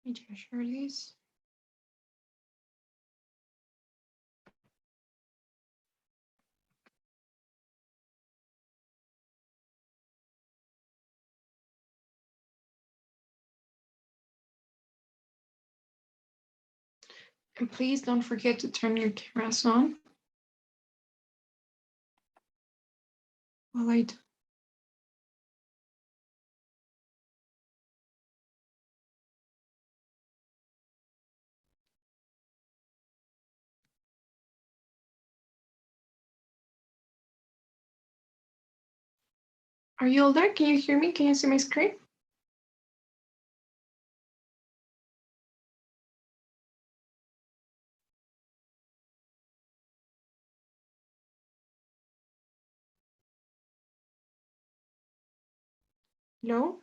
Let me just share this. And please don't forget to turn your cameras on. While I do. Are you all there? Can you hear me? Can you see my screen? No?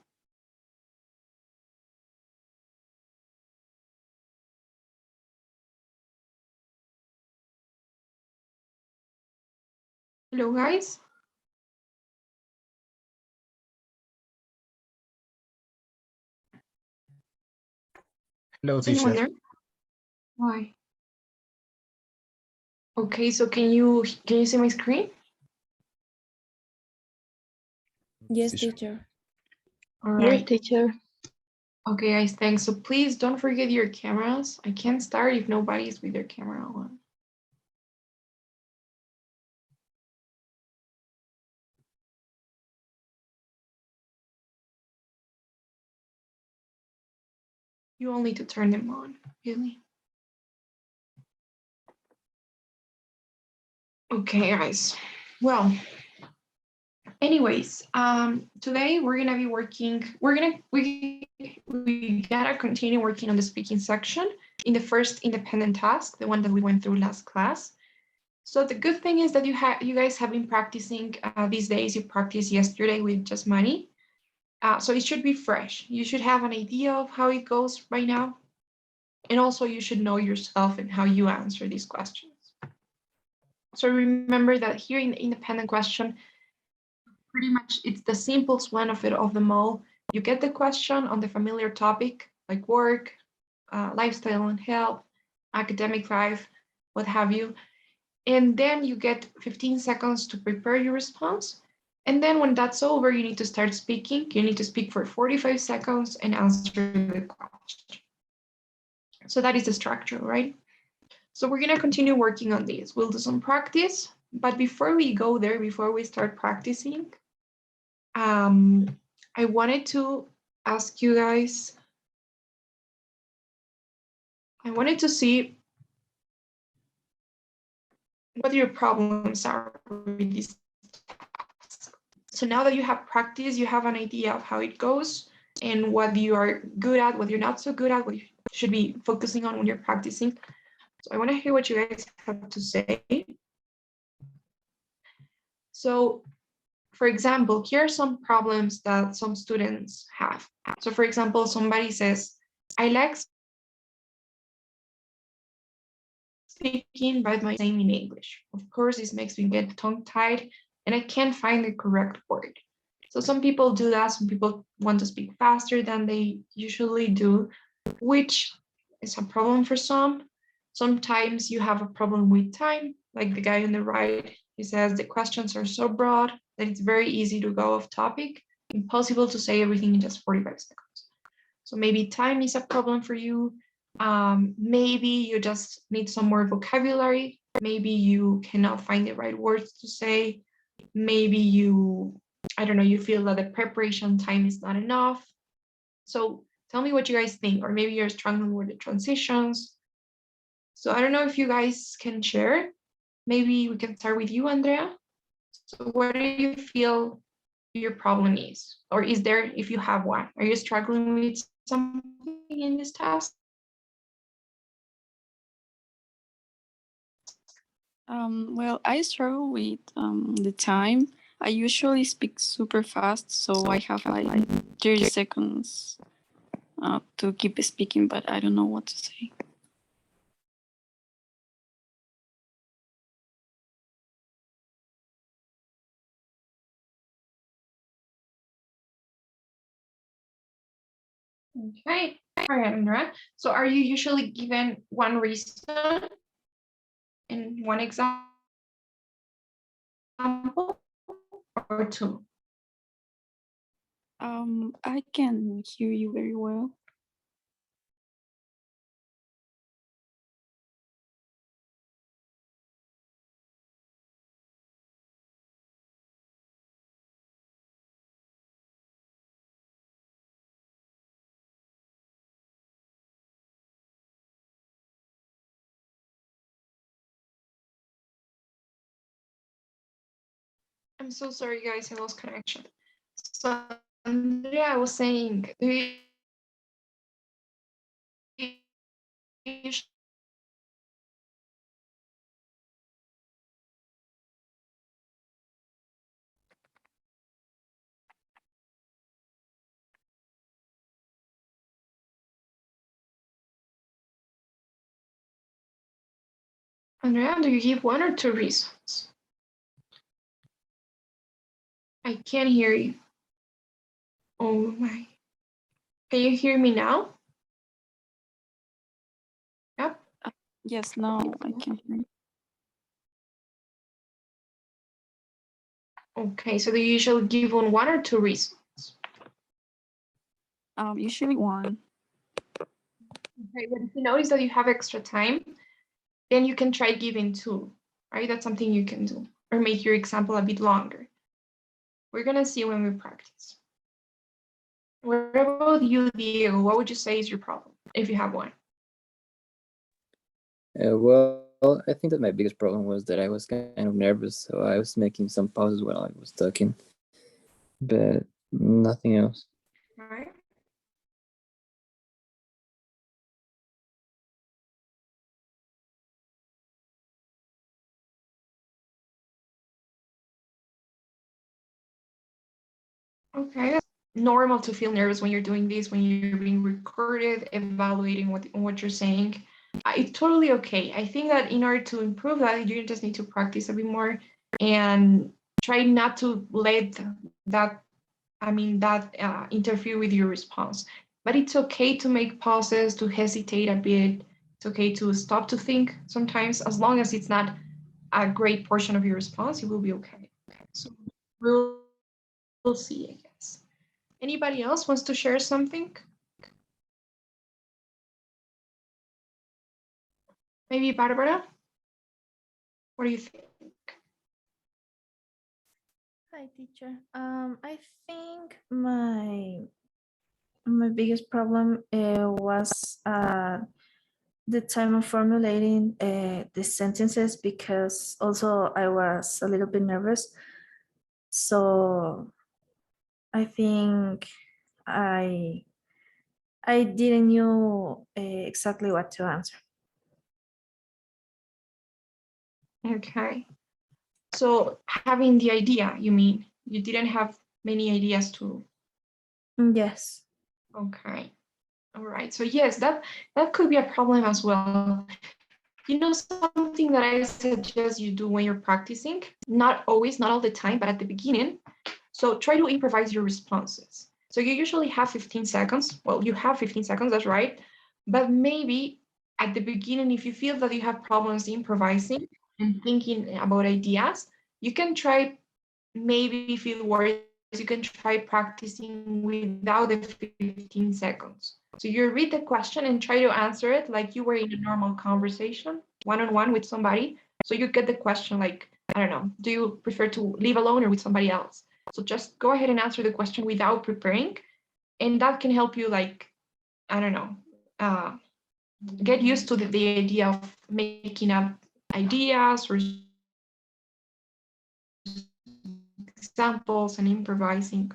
Hello, guys? Hello, Anyone teacher. there? Why? Okay, so can you see my screen? Yes, Teacher. teacher. All Yes, right. teacher. Okay, guys, thanks. So please don't forget your cameras. I can't start if nobody's with their camera on. You all need to turn them on, really. Okay, guys. Well, anyways, today we're gonna be working. We gotta continue working on the speaking section in the first independent task, the one that we went through last class. So the good thing is that you guys have been practicing these days. You practiced yesterday with just money, so it should be fresh. You should have an idea of how it goes right now, and also you should know yourself and how you answer these questions. So remember that here in the independent question, pretty much it's the simplest one of them all. You get the question on the familiar topic like work, lifestyle and health, academic life, what have you. And then you get 15 seconds to prepare your response. And then when that's over, you need to start speaking. You need to speak for 45 seconds and answer the question. So that is the structure, right? So we're going to continue working on this. We'll do some practice. But before we go there, before we start practicing, I wanted to ask you guys, I wanted to see what your problems are with this task. So now that you have practice, you have an idea of how it goes and what you are good at, what you're not so good at, what you should be focusing on when you're practicing. So I want to hear what you guys have to say. So for example, here are some problems that some students have. So for example, somebody says, I like speaking, but my same in English. Of course, this makes me get tongue-tied and I can't find the correct word. So some people do that. Some people want to speak faster than they usually do, which is a problem for some. Sometimes you have a problem with time, like the guy on the right. He says the questions are so broad that it's very easy to go off topic, impossible to say everything in just 45 seconds. So maybe time is a problem for you. Maybe you just need some more vocabulary. Maybe you cannot find the right words to say. Maybe you, I don't know, you feel that the preparation time is not enough. So tell me what you guys think, or maybe you're struggling with the transitions. So I don't know if you guys can share. Maybe we can start with you, Andrea. So what do you feel your problem is? Or is there, if you have one, are you struggling with something in this task? Well, I struggle with the time. I usually speak super fast, so I have like 30 seconds to keep speaking, but I don't know what to say. Okay. All right, Andrea. So are you usually given one reason in one example or two? I can hear you very well. I'm so sorry, guys. I lost connection. So Andrea, I was saying, do you usually Andrea, do you give one or two reasons? I can't hear you. Oh my. Can you hear me now? Yep. Yes, now I can hear you. Okay, so do you usually give one or two reasons? Usually one. Okay, but if you notice that you have extra time, then you can try giving two, right? That's something you can do, or make your example a bit longer. We're gonna see when we practice. What about you, Diego? What would you say is your problem, if you have one? Well, I think that my biggest problem was that I was kind of nervous, so I was making some pauses while I was talking, but nothing else. Right? Okay, that's normal to feel nervous when you're doing this, when you're being recorded, evaluating what you're saying. It's totally okay. I think that in order to improve that, you just need to practice a bit more and try not to let that, interfere with your response. But it's okay to make pauses, to hesitate a bit. It's okay to stop to think sometimes, as long as it's not a great portion of your response, it will be okay. So we'll see, I guess. Anybody else wants to share something? Maybe Barbara? What do you think? Hi, teacher. I think my biggest problem was the time of formulating the sentences because also I was a little bit nervous. So I think I I didn't knew exactly what to answer. Okay. So having the idea, you mean? You didn't have many ideas to. Yes. Okay. All right. So yes, that could be a problem as well. You know, something that I suggest you do when you're practicing, not always, not all the time, but at the beginning. So try to improvise your responses. So you usually have 15 seconds. Well, you have 15 seconds, that's right. But maybe at the beginning, if you feel that you have problems improvising and thinking about ideas, you can try, maybe feel worried, you can try practicing without the 15 seconds. So you read the question and try to answer it like you were in a normal conversation, one-on-one with somebody. So you get the question like, I don't know, do you prefer to live alone or with somebody else? So just go ahead and answer the question without preparing. And that can help you, like, I don't know, get used to the idea of making up ideas or examples and improvising.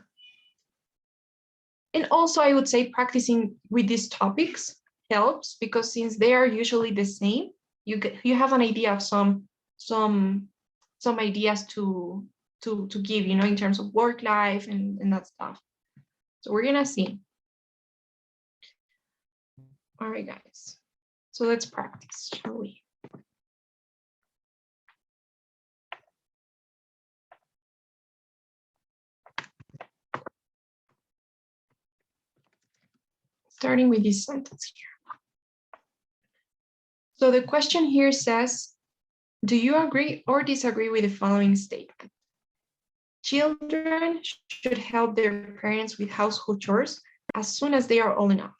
And also, I would say practicing with these topics helps because since they are usually the same, you have an idea of some some ideas to give, you know, in terms of work life and that stuff. So we're gonna see. All right, guys. So let's practice, shall we? starting with this sentence here. So the question here says, do you agree or disagree with the following statement? Children should help their parents with household chores as soon as they are old enough.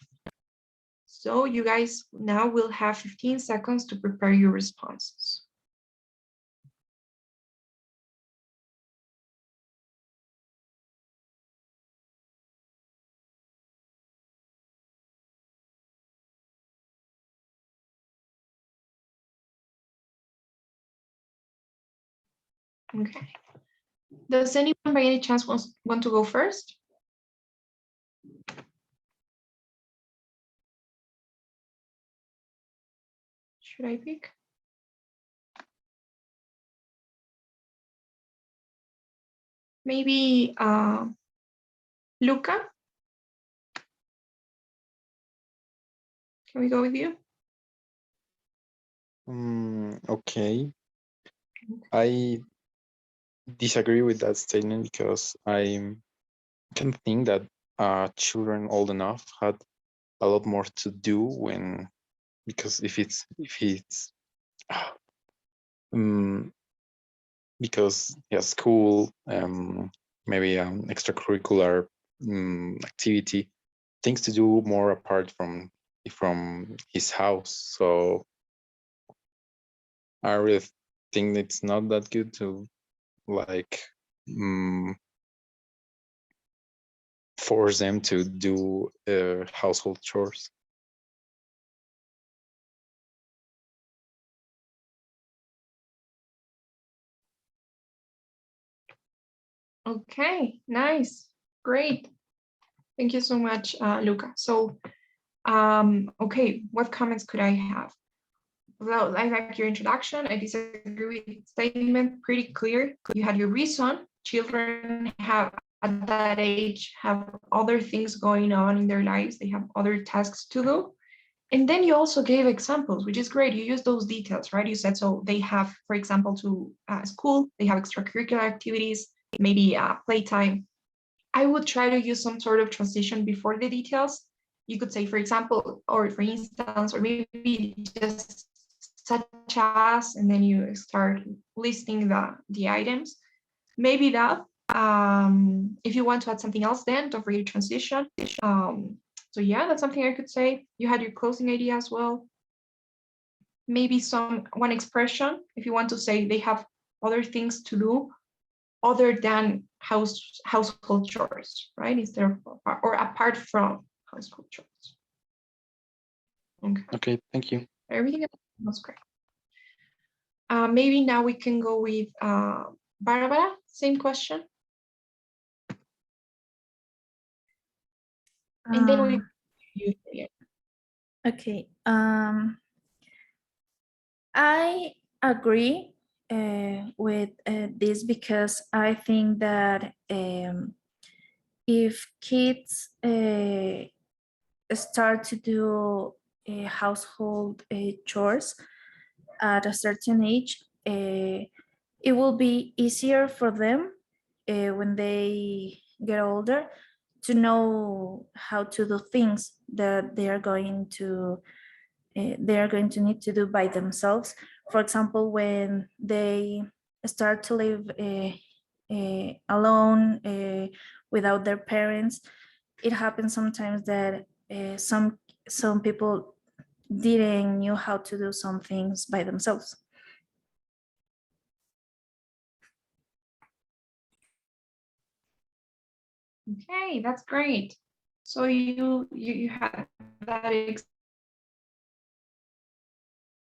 So you guys now will have 15 seconds to prepare your responses. Okay. Does anyone by any chance want to go first? Should I pick? Maybe Luca? Can we go with you? Okay. I disagree with that statement because I can think that children old enough had a lot more to do when, because if it's because school, maybe extracurricular activity, things to do more apart from his house. So I really think it's not that good to like force them to do household chores. Okay, nice, great. Thank you so much, Luca. So, okay, what comments could I have? Well, I like your introduction. I disagree with the statement, pretty clear. You had your reason. Children have, at that age, have other things going on in their lives. They have other tasks to do. And then you also gave examples, which is great. You use those details, right? You said, so they have, for example, to school, they have extracurricular activities, maybe playtime. I would try to use some sort of transition before the details. You could say, for example, or for instance, or maybe just such as, and then you start listing the items. Maybe that, if you want to add something else, then don't forget transition. So yeah, that's something I could say. You had your closing idea as well. Maybe one expression, if you want to say they have other things to do other than household chores, right? Instead of, or apart from household chores. Okay. Okay, thank you. Everything was great. Maybe now we can go with Barbara, same question. And then we use it. Okay. I agree with this because I think that if kids start to do household chores at a certain age, it will be easier for them when they get older to know how to do things that they are going to need to do by themselves. For example, when they start to live alone without their parents, it happens sometimes that some people didn't know how to do some things by themselves. Okay, that's great. So you had that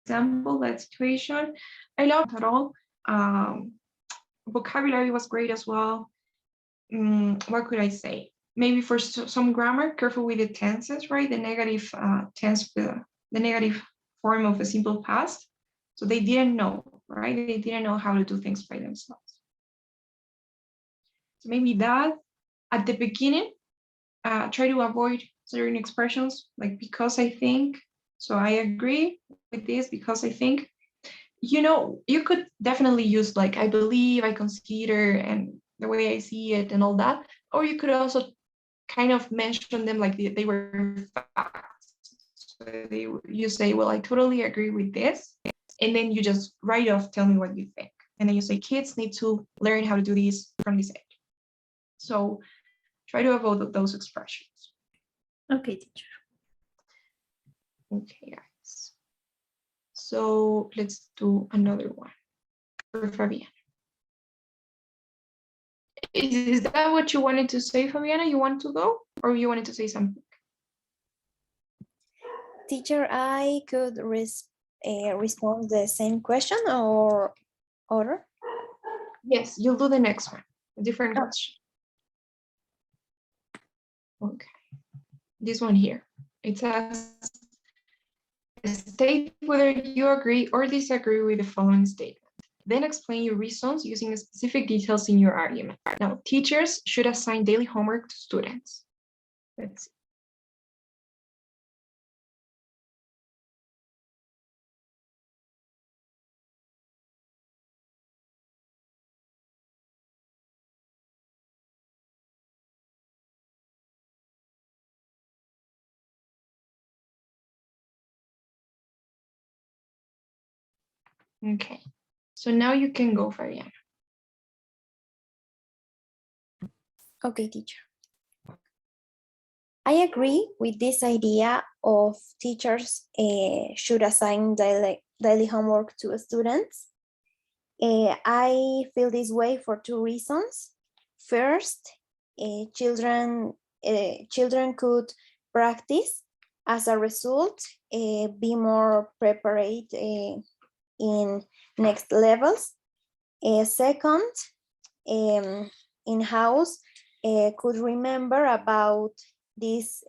example, that situation. I love it at all. Vocabulary was great as well. What could I say? Maybe for some grammar, careful with the tenses, right? The negative tense, the negative form of a simple past. So they didn't know, right? They didn't know how to do things by themselves. So maybe that at the beginning, try to avoid certain expressions like because I think. So I agree with this because I think. You know, you could definitely use like I believe, I consider, and the way I see it and all that. Or you could also kind of mention them like they were facts. So you say, well, I totally agree with this. And then you just write off, tell me what you think. And then you say, kids need to learn how to do this from this age. So try to avoid those expressions. Okay, teacher. Okay, guys. So let's do another one for Fabiana. Is that what you wanted to say, Fabiana? You want to go, or you wanted to say something? Teacher, I could respond the same question or order? Yes, you'll do the next one. A different question. Okay. This one here. It says, state whether you agree or disagree with the following statement. Then explain your reasons using specific details in your argument. Now, teachers should assign daily homework to students. Let's see. Okay, so now you can go, Fabiana. Okay, teacher. I agree with this idea of teachers should assign daily homework to students. I feel this way for two reasons. First, children could practice. As a result, be more prepared in next levels. Second, in-house could remember about this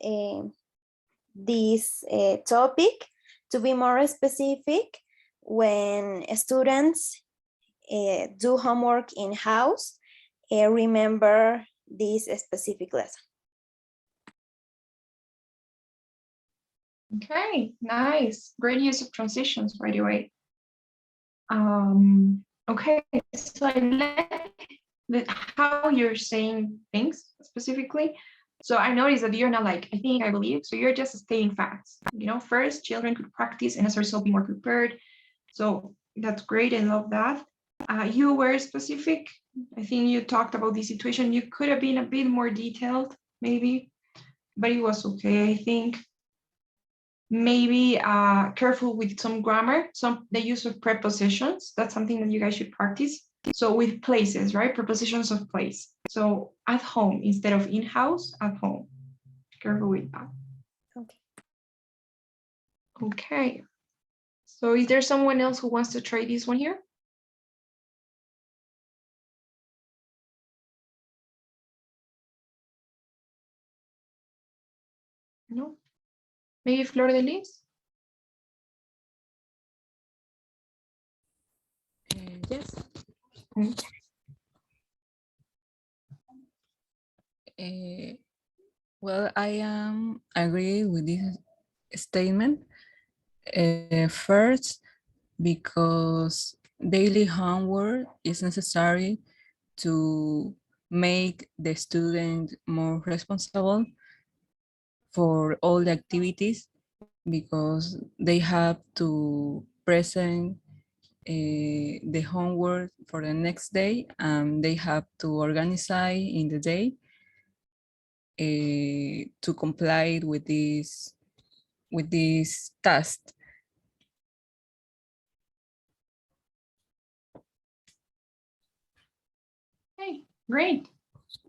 topic. To be more specific, when students do homework in-house, remember this specific lesson. Okay, nice. Great use of transitions, by the way. Okay, so I like how you're saying things specifically. So I noticed that you're not like, I think, I believe. So you're just stating facts. You know, first, children could practice and as a result be more prepared. So that's great. I love that. You were specific. I think you talked about the situation. You could have been a bit more detailed, maybe, but it was okay, I think. Maybe careful with some grammar, the use of prepositions. That's something that you guys should practice. So with places, right? Prepositions of place. So at home instead of in-house, at home. Careful with that. Okay. Okay. So is there someone else who wants to try this one here? No? Maybe Flor de Lis? Yes. Okay. Well, I agree with this statement. First, because daily homework is necessary to make the student more responsible for all the activities, because they have to present the homework for the next day, and they have to organize in the day to comply with this task. Okay, great.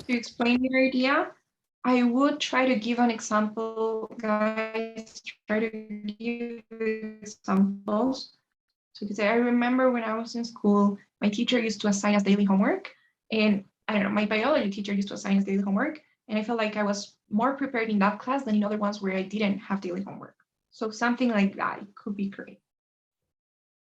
To explain your idea, I would try to give an example, guys, try to give examples. So because I remember when I was in school, my teacher used to assign us daily homework, and I don't know, my biology teacher used to assign us daily homework, and I felt like I was more prepared in that class than in other ones where I didn't have daily homework. So something like that could be great.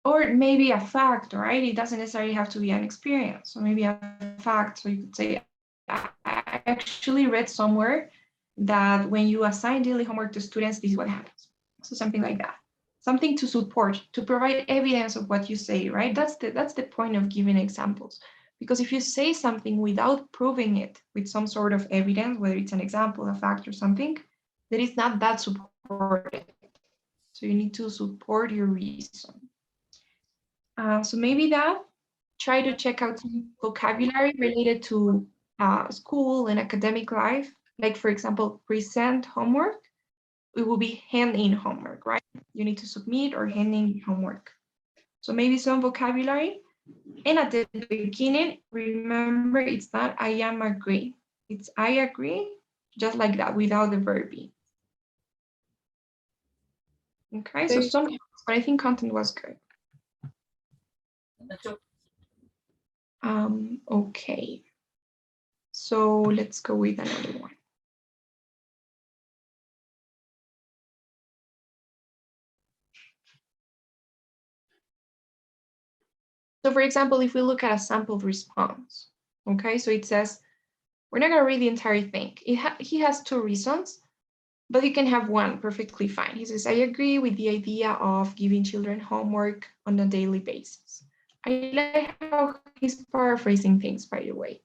Or maybe a fact, right? It doesn't necessarily have to be an experience. So maybe a fact. So you could say, I actually read somewhere that when you assign daily homework to students, this is what happens. So something like that. Something to support, to provide evidence of what you say, right? That's the point of giving examples, Because if you say something without proving it with some sort of evidence, whether it's an example, a fact, or something, that is not that supported. So you need to support your reason. So maybe that, try to check out some vocabulary related to school and academic life. Like, for example, present homework, it will be hand in homework, right? You need to submit or hand in homework. So maybe some vocabulary. And at the beginning, remember, it's not I am agree. It's I agree, just like that, without the verb be. Okay, so some, but I think content was good. Okay. So let's go with another one. So for example, if we look at a sample response, okay, so it says, we're not gonna read the entire thing. He has two reasons, but you can have one perfectly fine. He says, I agree with the idea of giving children homework on a daily basis. I like how he's paraphrasing things, by the way.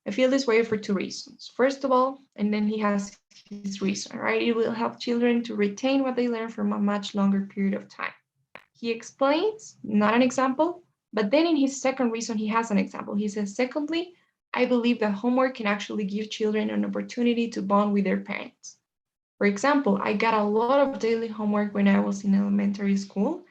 I feel this way for two reasons. First of all, and then he has his reason, right? It will help children to retain what they learn from a much longer period of time. He explains, not an example, but then in his second reason, he has an example. He says, secondly, I believe that homework can actually give children an opportunity to bond with their parents. For example, I got a lot of daily homework when I was in elementary school,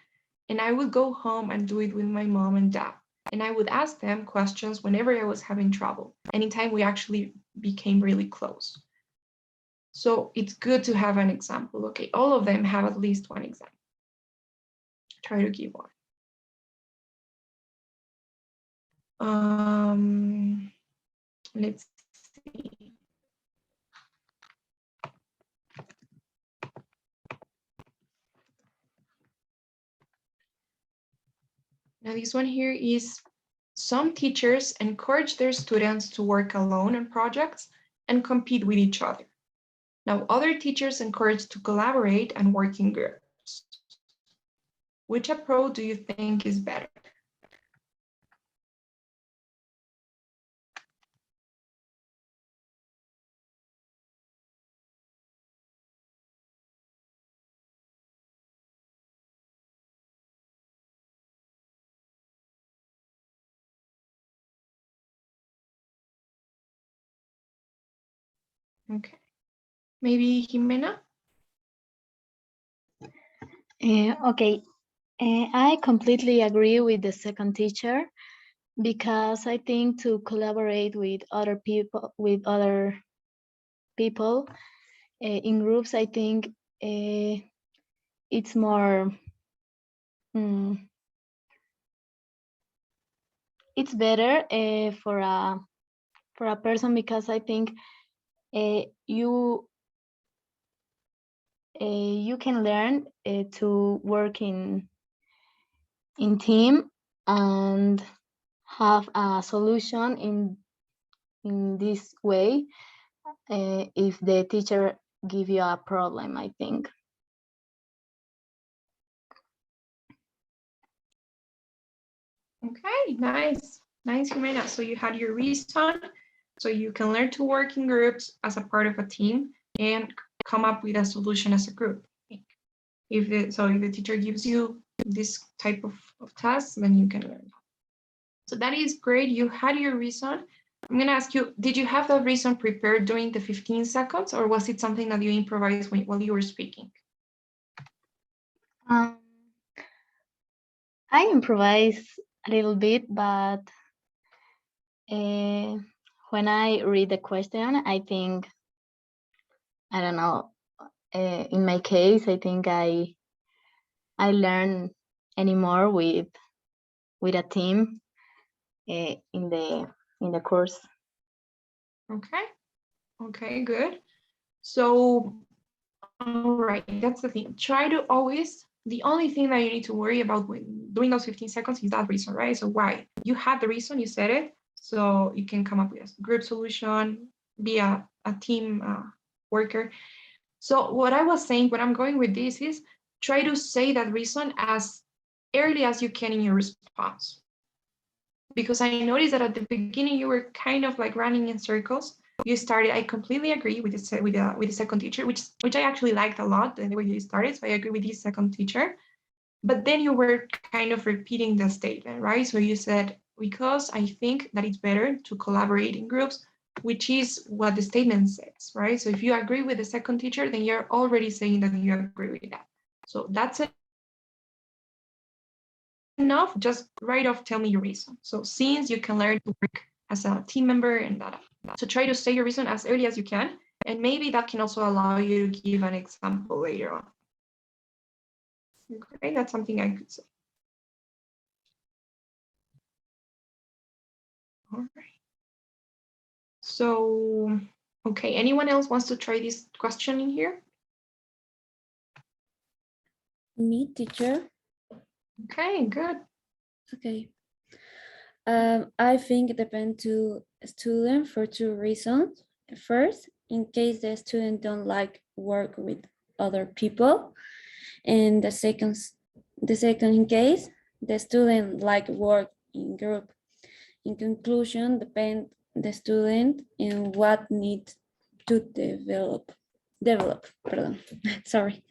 and I would go home and do it with my mom and dad. And I would ask them questions whenever I was having trouble. And in time, we actually became really close. So it's good to have an example. Okay, all of them have at least one example. Try to give one. Let's see. Now this one here is, some teachers encourage their students to work alone on projects and compete with each other. Now other teachers encourage to collaborate and work in groups. Which approach do you think is better? Okay, maybe Jimena? Okay, I completely agree with the second teacher because I think to collaborate with other people in groups, I think it's more. It's better for a person because I think you can learn to work in team and have a solution in this way if the teacher give you a problem, I think. Okay, nice. Nice, Jimena. So you had your reason, so you can learn to work in groups as a part of a team and come up with a solution as a group. If the teacher gives you this type of task, then you can learn. So that is great. You had your reason. I'm gonna ask you, did you have that reason prepared during the 15 seconds, or was it something that you improvised while you were speaking? I improvise a little bit, but when I read the question, I think, I don't know, in my case, I think I learn anymore with a team in the course. Okay. Okay, good. So, all right, that's the thing. Try to always, the only thing that you need to worry about when doing those 15 seconds is that reason, right? So why? You had the reason, you said it, so you can come up with a group solution, be a team worker. So what I was saying, what I'm going with this is try to say that reason as early as you can in your response. because I noticed that at the beginning you were kind of like running in circles. You started. I completely agree with the second teacher, which I actually liked a lot, the way you started. So I agree with this second teacher. But then you were kind of repeating the statement, right? So you said, because I think that it's better to collaborate in groups, which is what the statement says, right? So if you agree with the second teacher, then you're already saying that you agree with that. So that's enough. Just right off, tell me your reason. So since you can learn to work as a team member and that, so try to say your reason as early as you can. And maybe that can also allow you to give an example later on. Okay, that's something I could say. All right. So, okay, anyone else wants to try this question in here? Me, teacher. Okay, good. Okay. I think it depends to student for two reasons. First, in case the student don't like work with other people, and the second in case the student like work in group. In conclusion, depend the student in what needs to develop. Pardon. Sorry.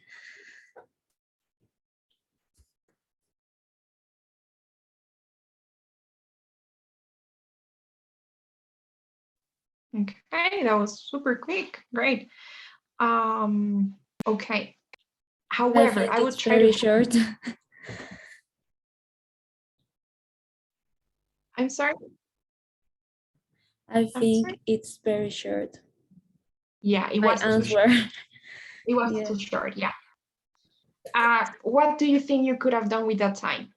Okay, that was super quick. Great. Okay. I However, think I would it's try very to. short. I'm sorry. I I'm sorry. think it's very short. Yeah, it My was too short. answer. It was Yeah. too short. Yeah. What do you think you could have done with that time?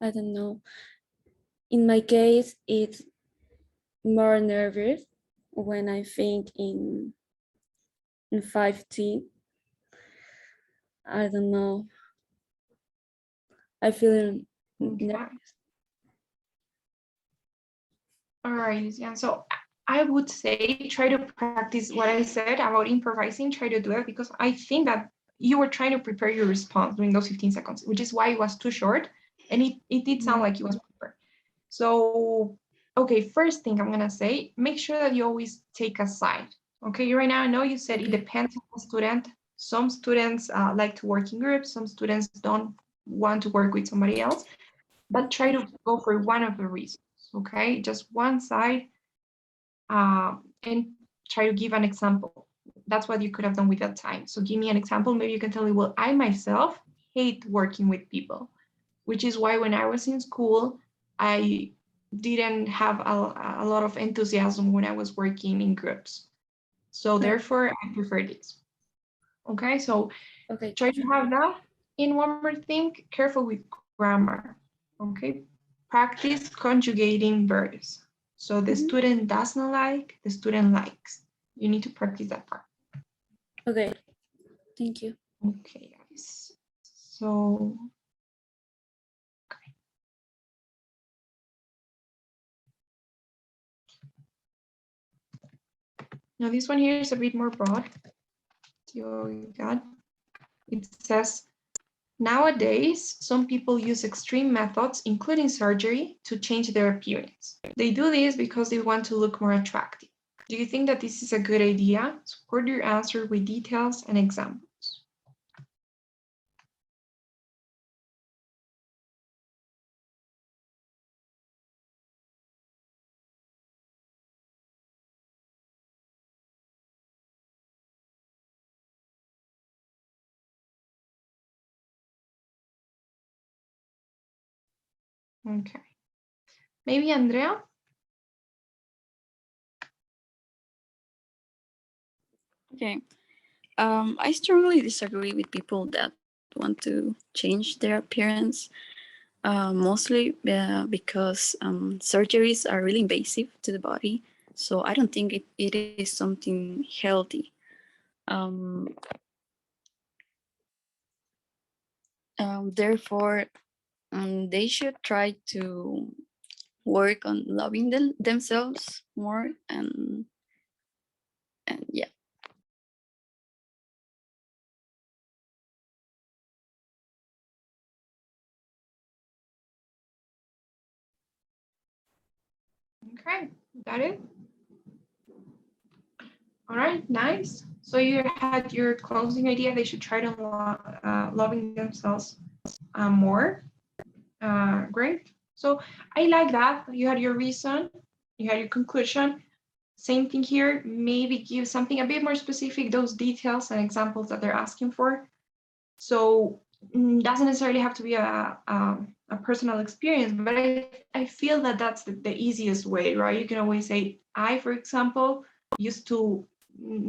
I don't know. In my case, it's more nervous when I think in 5T. I don't know. I feel Okay. nervous. All right, Lucian. So I would say try to practice what I said about improvising. Try to do it because I think that you were trying to prepare your response during those 15 seconds, which is why it was too short. And it did sound like it was prepared. So, okay, first thing I'm going to say, make sure that you always take a side. Okay, right now I know you said it depends on the student. Some students like to work in groups. Some students don't want to work with somebody else, but try to go for one of the reasons. Okay, just one side, and try to give an example. That's what you could have done with that time. So give me an example. Maybe you can tell me, well, I myself hate working with people, which is why when I was in school, I didn't have a lot of enthusiasm when I was working in groups. So therefore, I prefer this. Okay, so try to have that. And one more thing, careful with grammar. Okay, practice conjugating verbs. So the student does not like, the student likes. You need to practice that part. Okay, thank you. Okay, guys. So, okay. Now this one here is a bit more broad. So you got, it says, nowadays, some people use extreme methods, including surgery, to change their appearance. They do this because they want to look more attractive. Do you think that this is a good idea? Support your answer with details and examples. Okay. Maybe Andrea? Okay. I strongly disagree with people that want to change their appearance, mostly because surgeries are really invasive to the body. So I don't think it is something healthy. Therefore, they should try to work on loving themselves more, and yeah. Okay, got it. All right, nice. So you had your closing idea. They should try to loving themselves more. Great. So I like that. You had your reason, you had your conclusion. Same thing here. Maybe give something a bit more specific, those details and examples that they're asking for. So doesn't necessarily have to be a personal experience, but I feel that that's the easiest way, right? You can always say, I, for example, used to,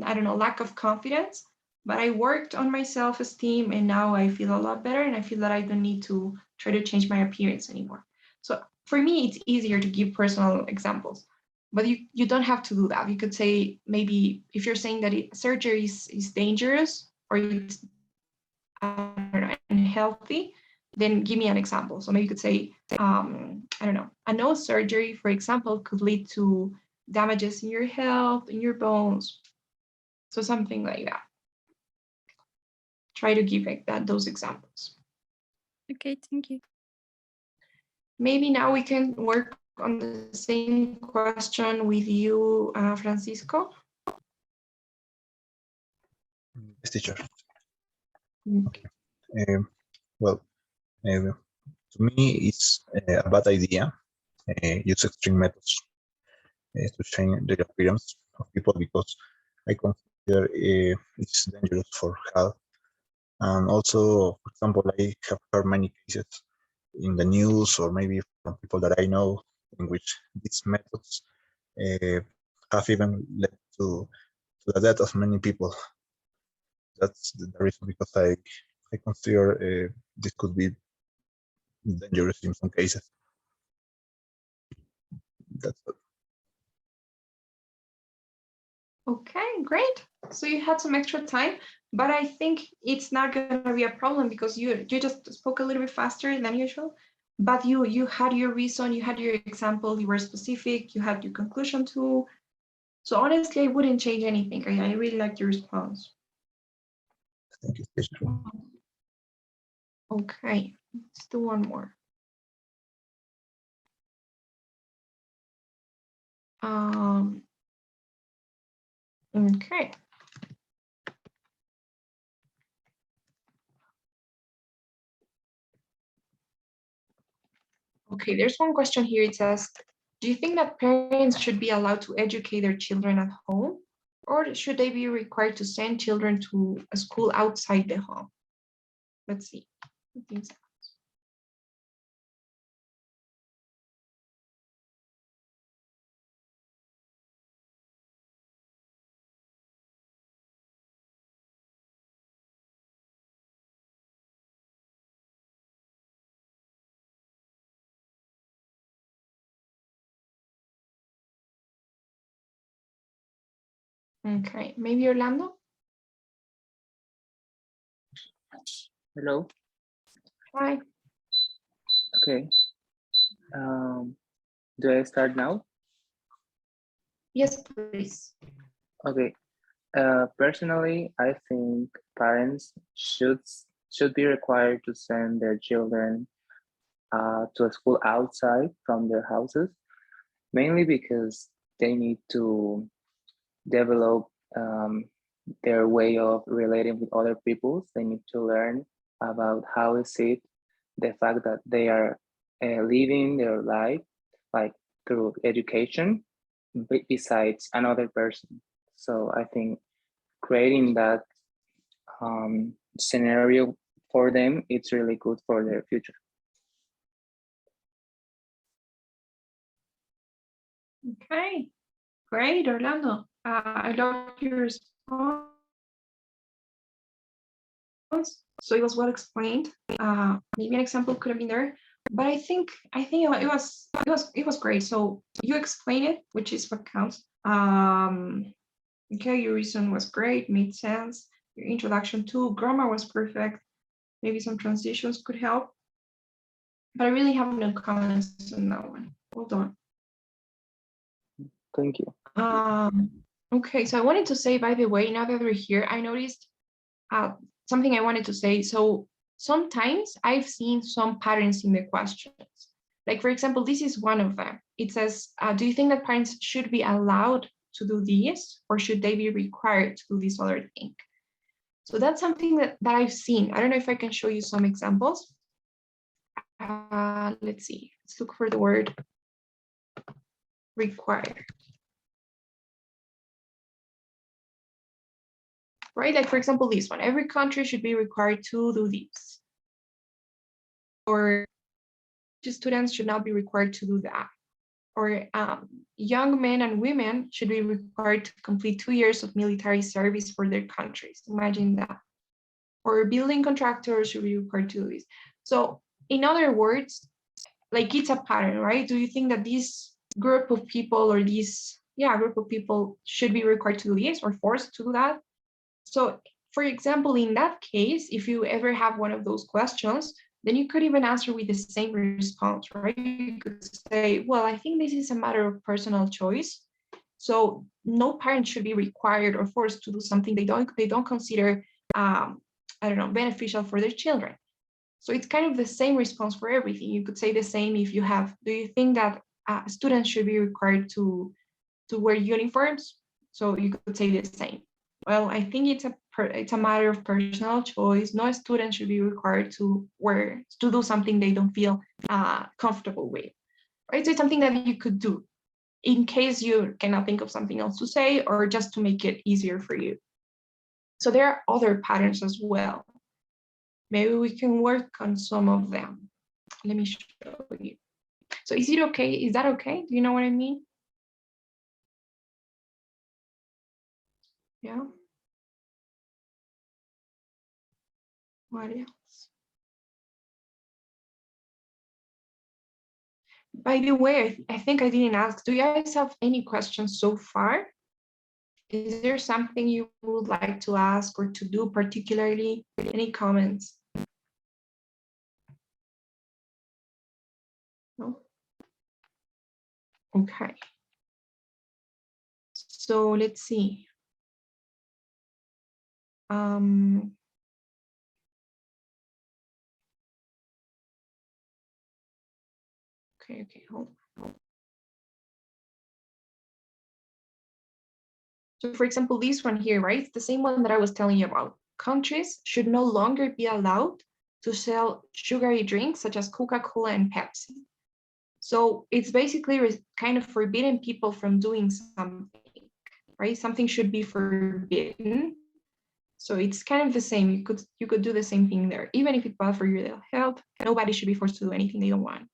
I don't know, lack of confidence, but I worked on my self-esteem and now I feel a lot better and I feel that I don't need to try to change my appearance anymore. So for me, it's easier to give personal examples, but you don't have to do that. You could say, maybe if you're saying that surgery is dangerous or it's unhealthy, then give me an example. So maybe you could say, I don't know, a nose surgery, for example, could lead to damages in your health, in your bones. So something like that. Try to give like that, those examples. Okay, thank you. Maybe now we can work on the same question with you, Francisco. Yes, teacher. Okay. Well, to me, it's a bad idea. Use extreme methods to change the appearance of people because I consider it's dangerous for health. And also, for example, I have heard many cases in the news or maybe from people that I know in which these methods have even led to the death of many people. That's the reason because I consider this could be dangerous in some cases. That's all. Okay, great. So you had some extra time, but I think it's not going to be a problem because you just spoke a little bit faster than usual. But you had your reason, you had your example, you were specific, you had your conclusion too. So honestly, I wouldn't change anything. I really liked your response. Thank you, teacher. Okay, let's do one more. Okay. Okay, there's one question here. It says, do you think that parents should be allowed to educate their children at home, or should they be required to send children to a school outside the home? Let's see. Okay, maybe Orlando? Hello. Hi. Okay. Do I start now? Yes, please. Okay. Personally, I think parents should be required to send their children to a school outside from their houses, mainly because they need to develop their way of relating with other people. They need to learn about how is it the fact that they are living their life like through education besides another person. So I think creating that scenario for them, it's really good for their future. Okay, great, Orlando. I love your response. So it was well explained. Maybe an example could have been there, but I think it was great. So you explained it, which is what counts. Okay, your reason was great, made sense. Your introduction to grammar was perfect. Maybe some transitions could help, but I really have no comments on that one. Hold on. Thank you. Okay, so I wanted to say, by the way, now that we're here, I noticed something I wanted to say. So sometimes I've seen some patterns in the questions. Like, for example, this is one of them. it says, do you think that parents should be allowed to do this, or should they be required to do this other thing? So that's something that I've seen. I don't know if I can show you some examples. Let's see, let's look for the word require. Right, like for example, this one, every country should be required to do this. Or students should not be required to do that. Or young men and women should be required to complete 2 years of military service for their countries. Imagine that. Or building contractors should be required to do this. So in other words, like it's a pattern, right? Do you think that this group of people or this group of people should be required to do this or forced to do that? So for example, in that case, if you ever have one of those questions, then you could even answer with the same response, right? You could say, well, I think this is a matter of personal choice. So no parent should be required or forced to do something they don't consider I don't know, beneficial for their children. So it's kind of the same response for everything. You could say the same if you have, do you think that students should be required to wear uniforms? So you could say the same. Well, I think it's a matter of personal choice. No student should be required to do something they don't feel comfortable with, right? So it's something that you could do in case you cannot think of something else to say, or just to make it easier for you. So there are other patterns as well. Maybe we can work on some of them. Let me show you. So is it okay? Is that okay? Do you know what I mean? Yeah. What else? By the way, I think I didn't ask, do you guys have any questions so far? Is there something you would like to ask or to do particularly? Any comments? No? Okay. So let's see. Okay, hold on. So for example, this one here, right? It's the same one that I was telling you about. Countries should no longer be allowed to sell sugary drinks such as Coca-Cola and Pepsi. So it's basically kind of forbidding people from doing something, right? Something should be forbidden. So it's kind of the same. You could do the same thing there. Even if it's bad for your health, nobody should be forced to do anything they don't want.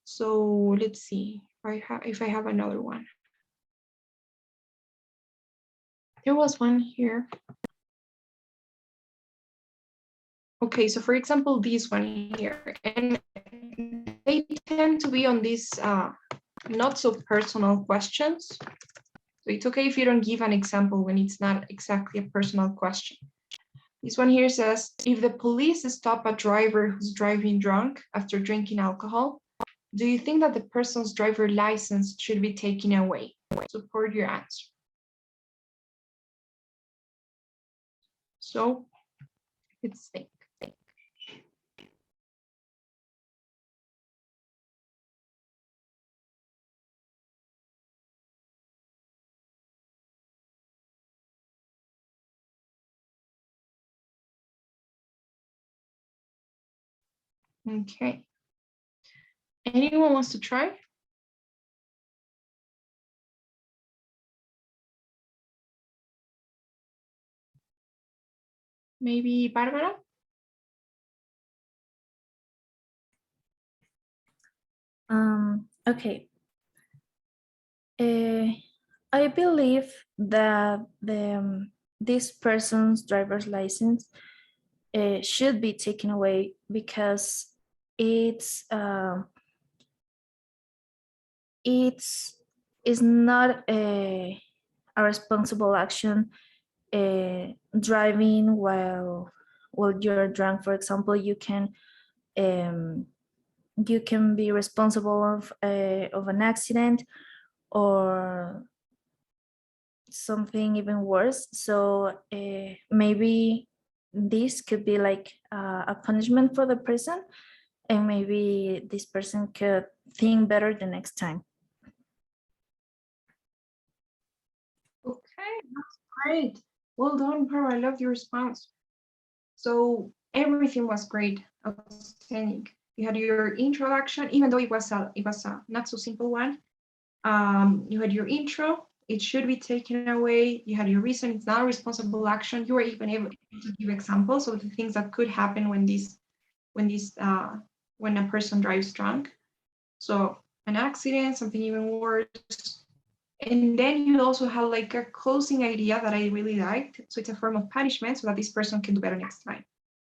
So let's see if I have another one. There was one here. Okay, so for example, this one here, and they tend to be on these not so personal questions. So it's okay if you don't give an example when it's not exactly a personal question. This one here says, if the police stop a driver who's driving drunk after drinking alcohol, do you think that the person's driver license should be taken away? Support your answer. So let's think. Okay. Anyone wants to try? Maybe Barbara? Okay. I believe that this person's driver's license should be taken away because it's not a responsible action driving while you're drunk. For example, you can be responsible of an accident or something even worse. So maybe this could be like a punishment for the person, and maybe this person could think better the next time. Okay, that's great. Well done, Pearl. I love your response. So everything was great, outstanding. You had your introduction, even though it was a not so simple one. You had your intro. It should be taken away. You had your reason. It's not a responsible action. You were even able to give examples of the things that could happen when a person drives drunk. So an accident, something even worse. And then you also have like a closing idea that I really liked. So it's a form of punishment so that this person can do better next time.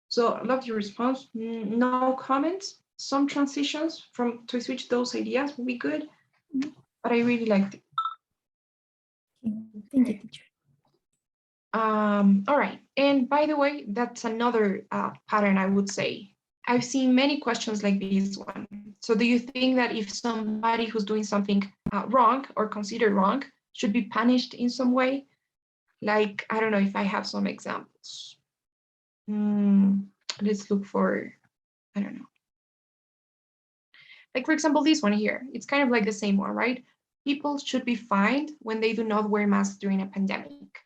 So I loved your response. No comments. Some transitions from to switch those ideas would be good, but I really liked it. Thank you, teacher. All right. And by the way, that's another pattern I would say. I've seen many questions like this one. So do you think that if somebody who's doing something wrong or considered wrong should be punished in some way? Like, I don't know if I have some examples. Let's look for, I don't know. Like, for example, this one here, it's kind of like the same one, right? People should be fined when they do not wear masks during a pandemic.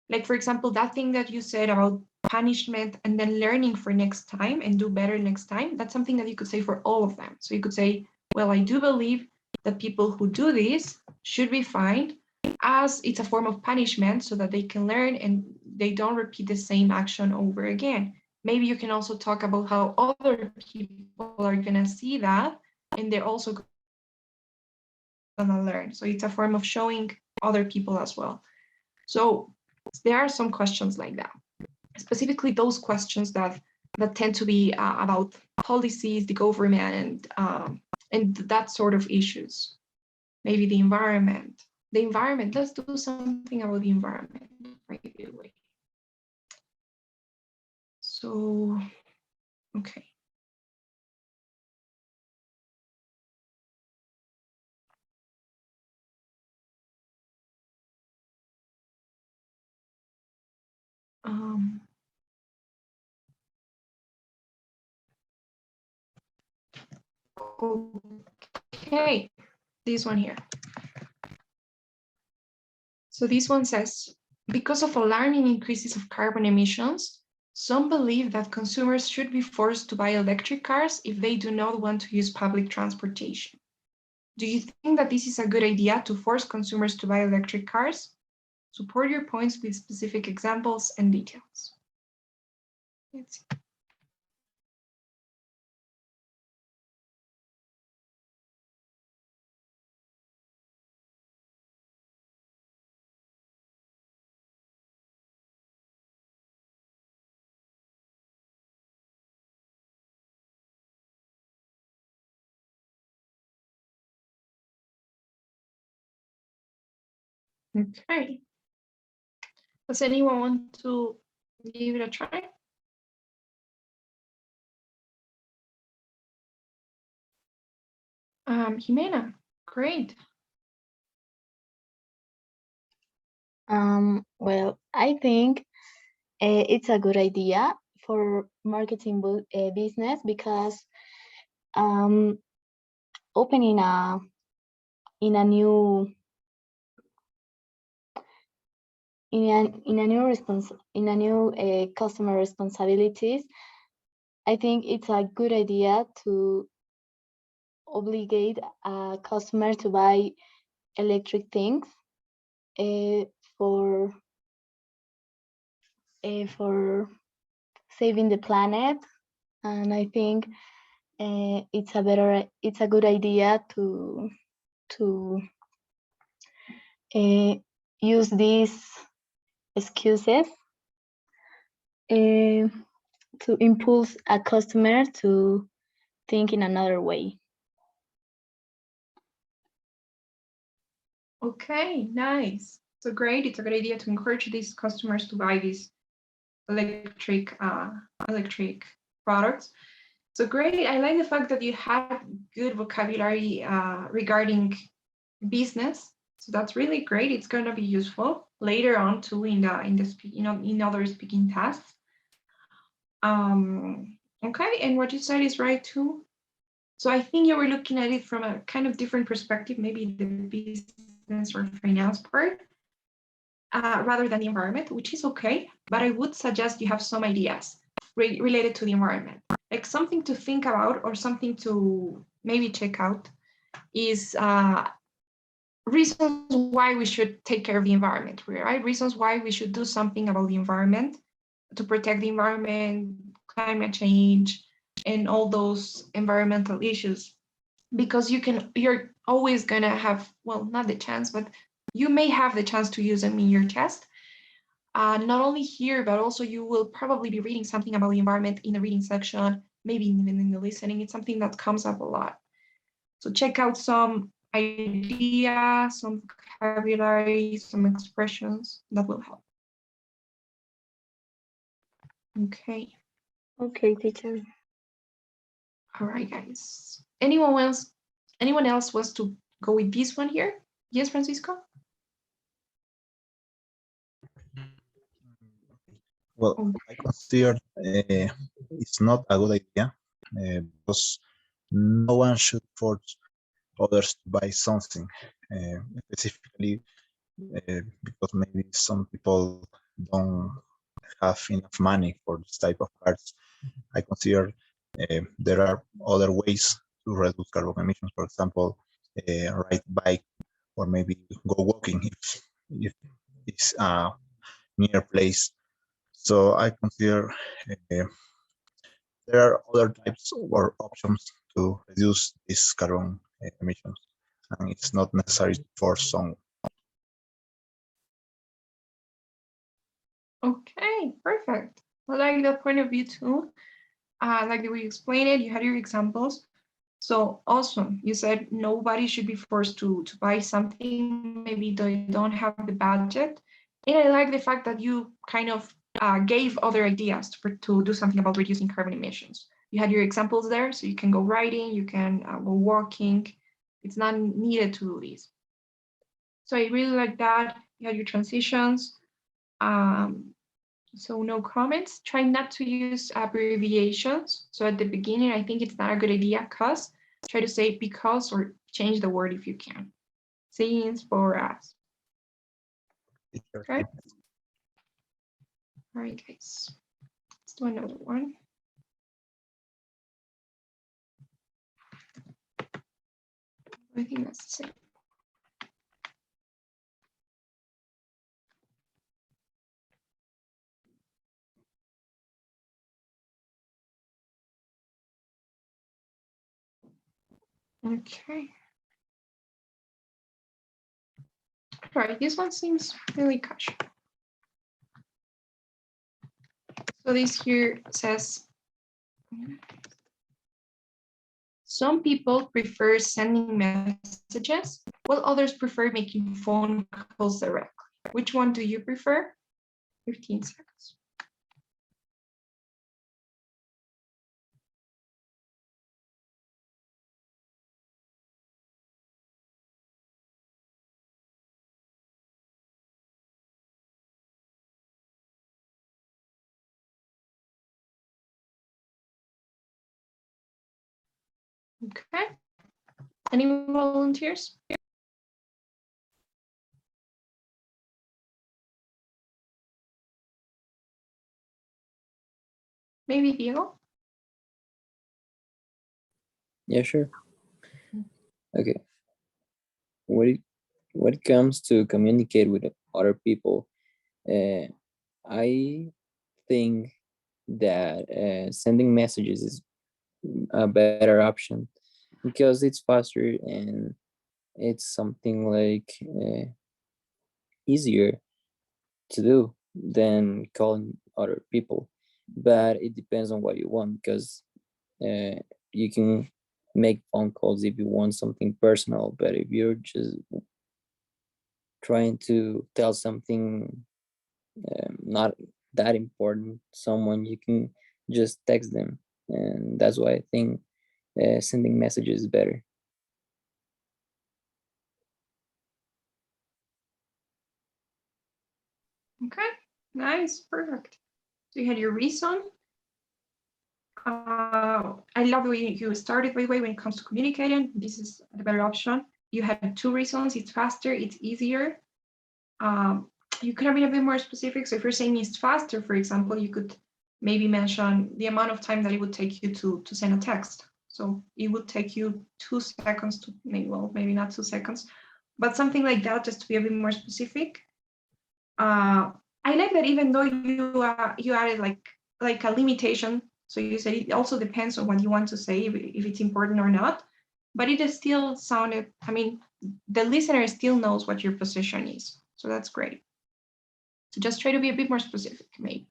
Like, for example, that thing that you said about punishment and then learning for next time and do better next time, that's something that you could say for all of them. So you could say, well, I do believe that people who do this should be fined as it's a form of punishment so that they can learn and they don't repeat the same action over again. Maybe you can also talk about how other people are going to see that and they're also going to learn. So it's a form of showing other people as well. So there are some questions like that, specifically those questions that tend to be about policies, the government, and that sort of issues. Maybe the environment. The environment, let's do something about the environment right away. So, okay. Okay, this one here. So this one says, because of alarming increases of carbon emissions, some believe that consumers should be forced to buy electric cars if they do not want to use public transportation. Do you think that this is a good idea to force consumers to buy electric cars? Support your points with specific examples and details. Let's see. Okay. Does anyone want to give it a try? Jimena, great. Well, I think it's a good idea for marketing business because opening in a new customer responsibilities. I think it's a good idea to obligate a customer to buy electric things for saving the planet, and I think it's a good idea to use these excuses to impulse a customer to think in another way. Okay, nice. So great. It's a good idea to encourage these customers to buy these electric products. So great. I like the fact that you have good vocabulary regarding business. So that's really great. It's going to be useful later on too in other speaking tasks. Okay, and what you said is right too. So I think you were looking at it from a kind of different perspective, maybe the business or finance part, rather than the environment, which is okay. But I would suggest you have some ideas related to the environment, like something to think about or something to maybe check out is reasons why we should take care of the environment, right? Reasons why we should do something about the environment to protect the environment, climate change, and all those environmental issues. Because you're always gonna have, well, not the chance, but you may have the chance to use them in your test. Not only here, but also you will probably be reading something about the environment in the reading section, maybe even in the listening. It's something that comes up a lot. So check out some ideas, some vocabulary, some expressions that will help. Okay. Okay, teacher. All right, guys. Anyone else wants to go with this one here? Yes, Francisco? Well, Oh, I consider it's not a good idea because no one should force others to buy something, specifically because maybe some people don't have enough money for this type of cards. I consider there are other ways to reduce carbon emissions. For example, ride bike or maybe go walking if it's a near place. So I consider there are other types or options to reduce these carbon emissions, and it's not necessary for some. okay, perfect. I like that point of view too. Like the way you explained it, you had your examples. So awesome. You said nobody should be forced to buy something. Maybe they don't have the budget. And I like the fact that you kind of gave other ideas to do something about reducing carbon emissions. You had your examples there, so you can go riding, you can go walking. It's not needed to do this. So I really like that. You had your transitions. So no comments. Try not to use abbreviations. So at the beginning, I think it's not a good idea because try to say because or change the word if you can. Since, for, us. Okay. All right, guys. Let's do another one. I think that's the same. Okay. All right, this one seems really casual. So this here says, some people prefer sending messages, while others prefer making phone calls directly. Which one do you prefer? 15 seconds. Okay. Any volunteers? Maybe Diego? Yeah, sure. Okay. When it comes to communicate with other people, I think that sending messages is a better option because it's faster and it's something like easier to do than calling other people. But it depends on what you want because you can make phone calls if you want something personal, but if you're just trying to tell something not that important someone, you can just text them, and that's why I think sending messages is better. Okay, nice, perfect. So you had your reason. I love the way you started, by the way, when it comes to communicating. This is the better option. You had 2 reasons. It's faster, it's easier. You could have been a bit more specific. So if you're saying it's faster, for example, you could maybe mention the amount of time that it would take you to send a text. So it would take you 2 seconds to maybe, well, maybe not 2 seconds, but something like that, just to be a bit more specific. I like that even though you added like a limitation. So you said it also depends on what you want to say, if it's important or not. But it is still sounded, I mean, the listener still knows what your position is. So that's great. So just try to be a bit more specific, maybe.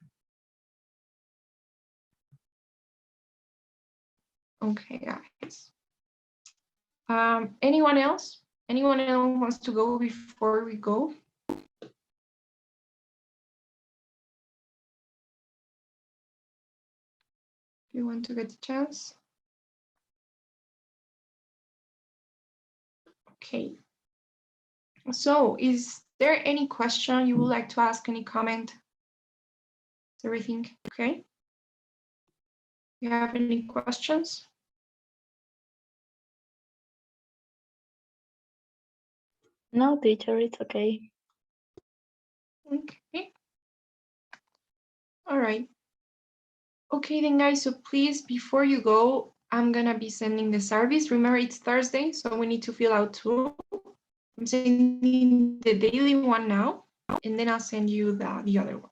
Okay, guys. Anyone else? Anyone else wants to go before we go? You want to get the chance? Okay. So is there any question you would like to ask, any comment? Is everything okay? You have any questions? No, teacher, it's okay. Okay. All right. Okay, then guys, so please, before you go, I'm gonna be sending the service. Remember, it's Thursday, so we need to fill out 2. I'm sending the daily one now, and then I'll send you the other one.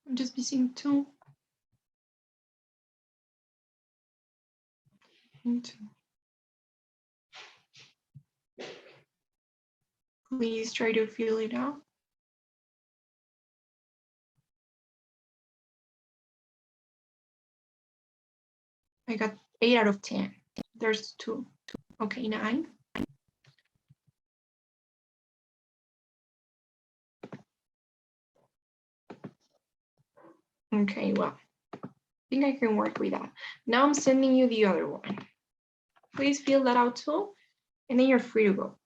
I'm just missing 2. Please try to fill it out. I got 8 out of 10. There's 2. Okay, 9. Okay, well, I think I can work with that. Now I'm sending you the other one. Please fill that out too, and then you're free to go.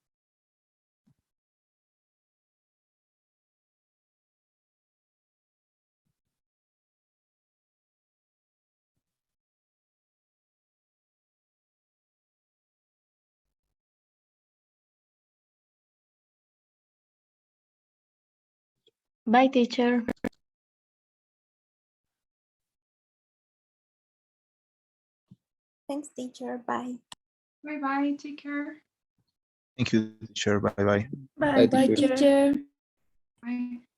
Bye, teacher. Thanks, teacher. Bye. Bye-bye, take care. Thank you, teacher. Bye bye. Bye, Bye, teacher. teacher. Bye.